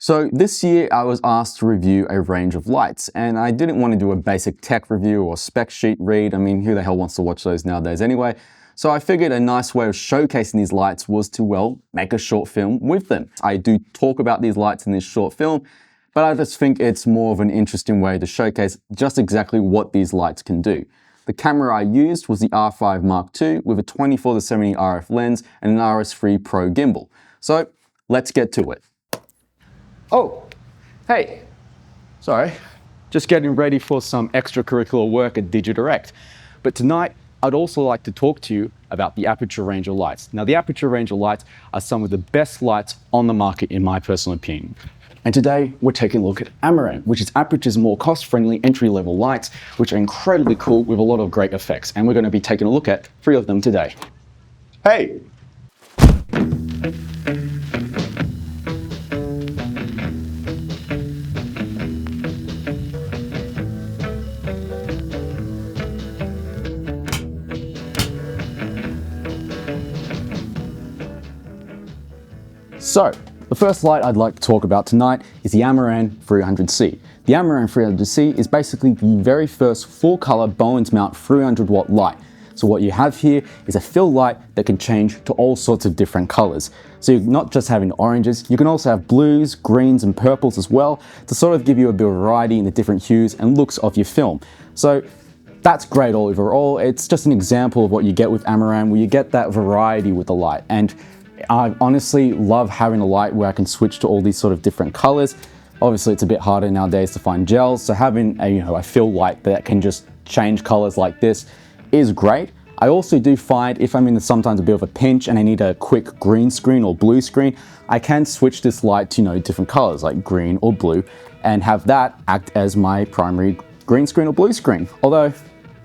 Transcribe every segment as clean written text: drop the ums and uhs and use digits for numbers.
So this year I was asked to review a range of lights, and I didn't want to do a basic tech review or spec sheet read. I mean, who the hell wants to watch those nowadays anyway? So I figured a nice way of showcasing these lights was to, well, make a short film with them. I do talk about these lights in this short film, but I just think it's more of an interesting way to showcase just exactly what these lights can do. The camera I used was the R5 Mark II with a 24-70 RF lens and an RS3 Pro gimbal. So let's get to it. Oh, hey, sorry, just getting ready for some extracurricular work at Digidirect. But tonight, I'd also like to talk to you about the Aputure range of lights. Now, the Aputure range of lights are some of the best lights on the market in my personal opinion. And today, we're taking a look at Amaran, which is Aputure's more cost-friendly entry-level lights, which are incredibly cool with a lot of great effects. And we're going to be taking a look at 3 of them today. Hey! So, the first light I'd like to talk about tonight is the Amaran 300C. The Amaran 300C is basically the very first full-color Bowens mount 300-watt light. So what you have here is a fill light that can change to all sorts of different colors. So you're not just having oranges, you can also have blues, greens, and purples as well to sort of give you a bit of variety in the different hues and looks of your film. So that's great all overall. It's just an example of what you get with Amaran, where you get that variety with the light. And I honestly love having a light where I can switch to all these sort of different colors. Obviously, it's a bit harder nowadays to find gels, so having a fill light that can just change colors like this is great. I also do find if I'm in sometimes a bit of a pinch and I need a quick green screen or blue screen, I can switch this light to different colors like green or blue and have that act as my primary green screen or blue screen. Although,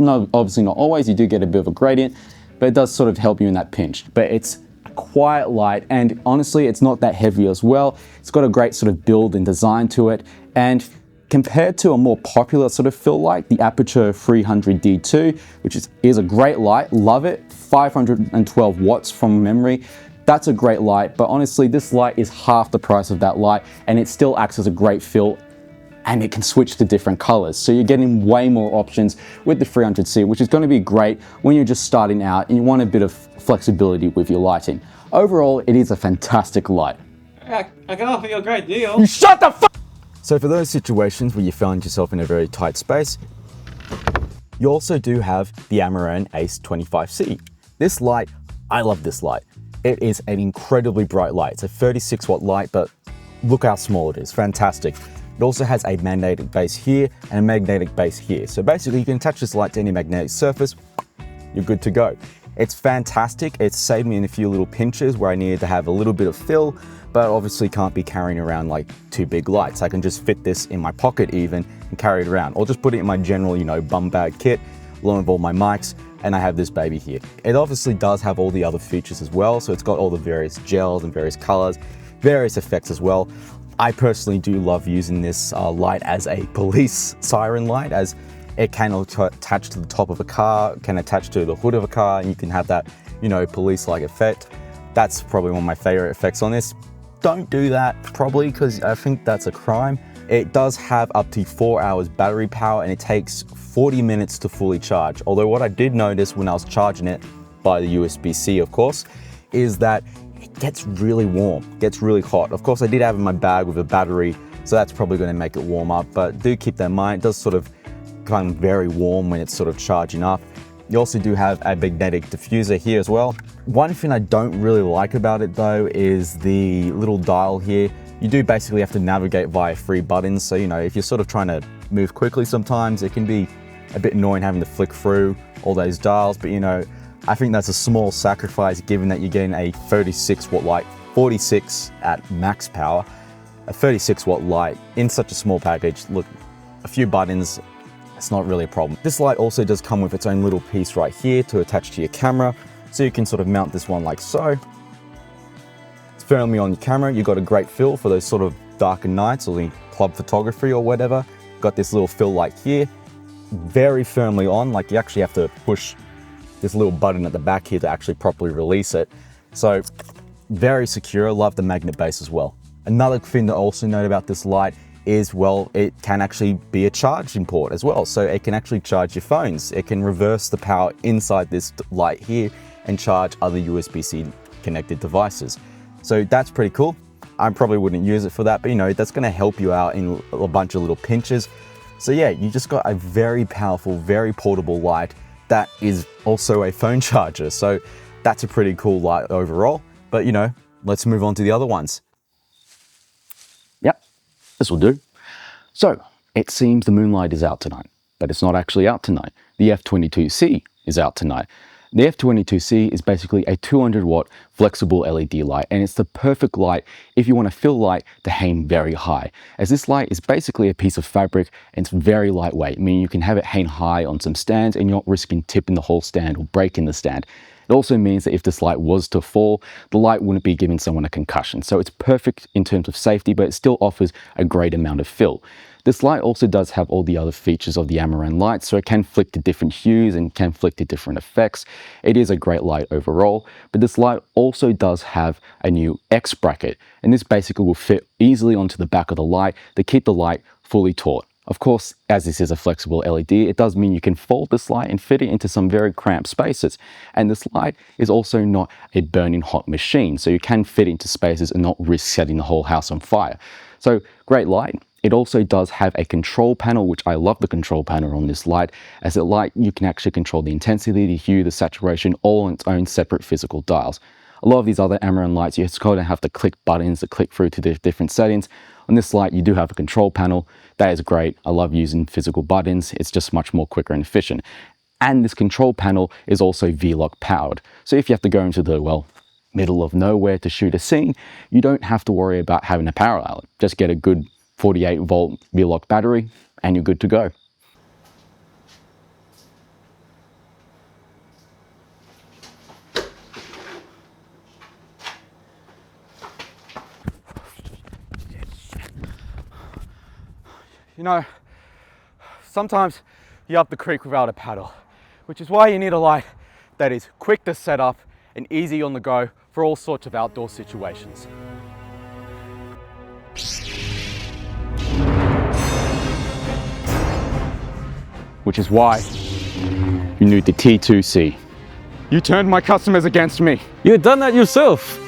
no, obviously not always, you do get a bit of a gradient, but it does sort of help you in that pinch. But it's quiet light, and honestly it's not that heavy as well. It's got a great sort of build and design to it, and compared to a more popular sort of fill light, the Aputure 300D2, which is a great light, love it, 512 watts from memory. That's a great light, but honestly this light is half the price of that light and it still acts as a great fill, and it can switch to different colors. So you're getting way more options with the 300C, which is going to be great when you're just starting out and you want a bit of flexibility with your lighting. Overall, it is a fantastic light. I can offer you a great deal. You shut the fuck! So for those situations where you find yourself in a very tight space, you also do have the Amaran Ace 25C. This light, I love this light. It is an incredibly bright light. It's a 36 watt light, but look how small it is, fantastic. It also has a magnetic base here and a magnetic base here. So basically you can attach this light to any magnetic surface, you're good to go. It's fantastic. It's saved me in a few little pinches where I needed to have a little bit of fill, but obviously can't be carrying around like 2 big lights. I can just fit this in my pocket even and carry it around, or just put it in my general, bum bag kit, along with all my mics, and I have this baby here. It obviously does have all the other features as well. So it's got all the various gels and various colors, various effects as well. I personally do love using this light as a police siren light, as it can attach to the top of a car, can attach to the hood of a car, and you can have that, police-like effect. That's probably one of my favorite effects on this. Don't do that, probably, because I think that's a crime. It does have up to 4 hours battery power, and it takes 40 minutes to fully charge. Although what I did notice when I was charging it by the USB-C, of course, is that it gets really warm, gets really hot. Of course, I did have in my bag with a battery, so that's probably going to make it warm up, but do keep that in mind. It does sort of become very warm when it's sort of charging up. You also do have a magnetic diffuser here as well. One thing I don't really like about it though is the little dial here. You do basically have to navigate via 3 buttons, so if you're sort of trying to move quickly sometimes, it can be a bit annoying having to flick through all those dials, but I think that's a small sacrifice given that you're getting a 36 watt light, 46 at max power, a 36 watt light in such a small package. Look, a few buttons, it's not really a problem. This light also does come with its own little piece right here to attach to your camera. So you can sort of mount this one like so. It's firmly on your camera. You've got a great fill for those sort of darker nights or the club photography or whatever. Got this little fill light here, very firmly on, like you actually have to push this little button at the back here to actually properly release it. So very secure, love the magnet base as well. Another thing to also note about this light is, well, it can actually be a charging port as well. So it can actually charge your phones. It can reverse the power inside this light here and charge other USB-C connected devices. So that's pretty cool. I probably wouldn't use it for that, but you know, that's gonna help you out in a bunch of little pinches. So yeah, you just got a very powerful, very portable light that is also a phone charger. So that's a pretty cool light overall. But you know, let's move on to the other ones. Yep, this will do. So it seems the Moonlight is out tonight, but it's not actually out tonight. The F22C is out tonight. The F22C is basically a 200 watt flexible LED light, and it's the perfect light if you want to fill light to hang very high, as this light is basically a piece of fabric and it's very lightweight, meaning you can have it hang high on some stands and you're not risking tipping the whole stand or breaking the stand. It also means that if this light was to fall, the light wouldn't be giving someone a concussion. So it's perfect in terms of safety, but it still offers a great amount of fill. This light also does have all the other features of the Amaran light, so it can flick to different hues and can flick to different effects. It is a great light overall, but this light also does have a new X bracket, and this basically will fit easily onto the back of the light to keep the light fully taut. Of course, as this is a flexible LED, it does mean you can fold this light and fit it into some very cramped spaces. And this light is also not a burning hot machine, so you can fit into spaces and not risk setting the whole house on fire. So great light. It also does have a control panel, which I love the control panel on this light, as you can actually control the intensity, the hue, the saturation, all on its own separate physical dials. A lot of these other Amaran lights, you just kind of have to click buttons to click through to the different settings. On this light, you do have a control panel. That is great. I love using physical buttons. It's just much more quicker and efficient. And this control panel is also V-Lock powered. So if you have to go into the, well, middle of nowhere to shoot a scene, you don't have to worry about having a power outlet. Just get a good 48 volt V-Lock battery and you're good to go. You know, sometimes you're up the creek without a paddle, which is why you need a light that is quick to set up and easy on the go for all sorts of outdoor situations. Which is why you need the T2C. You turned my customers against me. You done that yourself,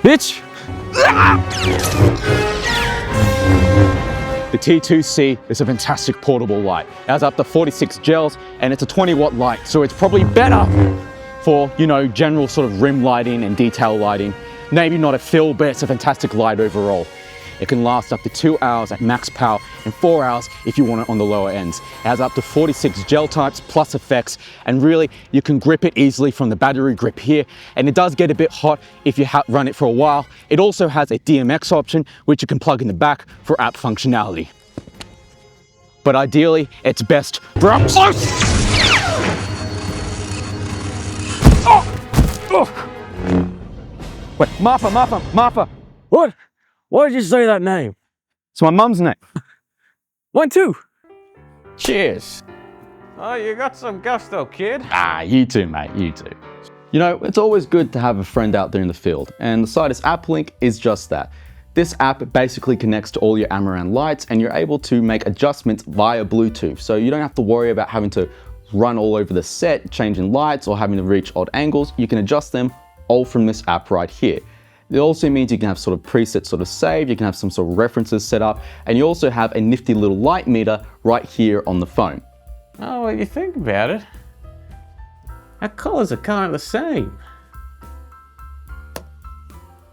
bitch. The T2C is a fantastic portable light. It has up to 46 gels and it's a 20 watt light, so it's probably better for, you know, general sort of rim lighting and detail lighting. Maybe not a fill, but it's a fantastic light overall. It can last up to 2 hours at max power and 4 hours if you want it on the lower ends. It has up to 46 gel types plus effects, and really you can grip it easily from the battery grip here, and it does get a bit hot if you run it for a while. It also has a DMX option which you can plug in the back for app functionality. But ideally it's best for up close. Wait, Martha. What? Why did you say that name? It's my mum's name. Mine too. Cheers. Oh, you got some gusto, kid. Ah, you too, mate, you too. You know, it's always good to have a friend out there in the field, and the Sidus AppLink is just that. This app basically connects to all your Amaran lights, and you're able to make adjustments via Bluetooth, so you don't have to worry about having to run all over the set, changing lights, or having to reach odd angles. You can adjust them all from this app right here. It also means you can have sort of presets sort of saved, you can have some sort of references set up, and you also have a nifty little light meter right here on the phone. Oh, well, you think about it, our colours are kind of the same.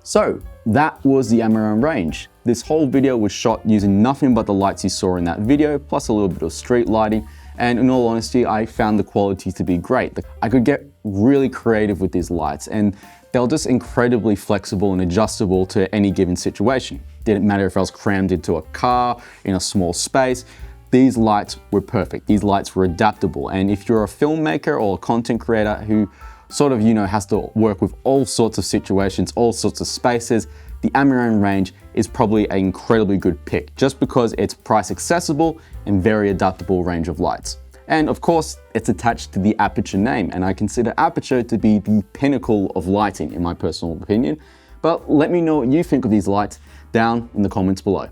So that was the Amaran range. This whole video was shot using nothing but the lights you saw in that video, plus a little bit of street lighting. And in all honesty, I found the quality to be great. I could get really creative with these lights, and they're just incredibly flexible and adjustable to any given situation. Didn't matter if I was crammed into a car, in a small space, these lights were perfect. These lights were adaptable. And if you're a filmmaker or a content creator who sort of, you know, has to work with all sorts of situations, all sorts of spaces, the Amaran range is probably an incredibly good pick just because it's price accessible and very adaptable range of lights. And of course, it's attached to the Aputure name, and I consider Aputure to be the pinnacle of lighting in my personal opinion. But let me know what you think of these lights down in the comments below.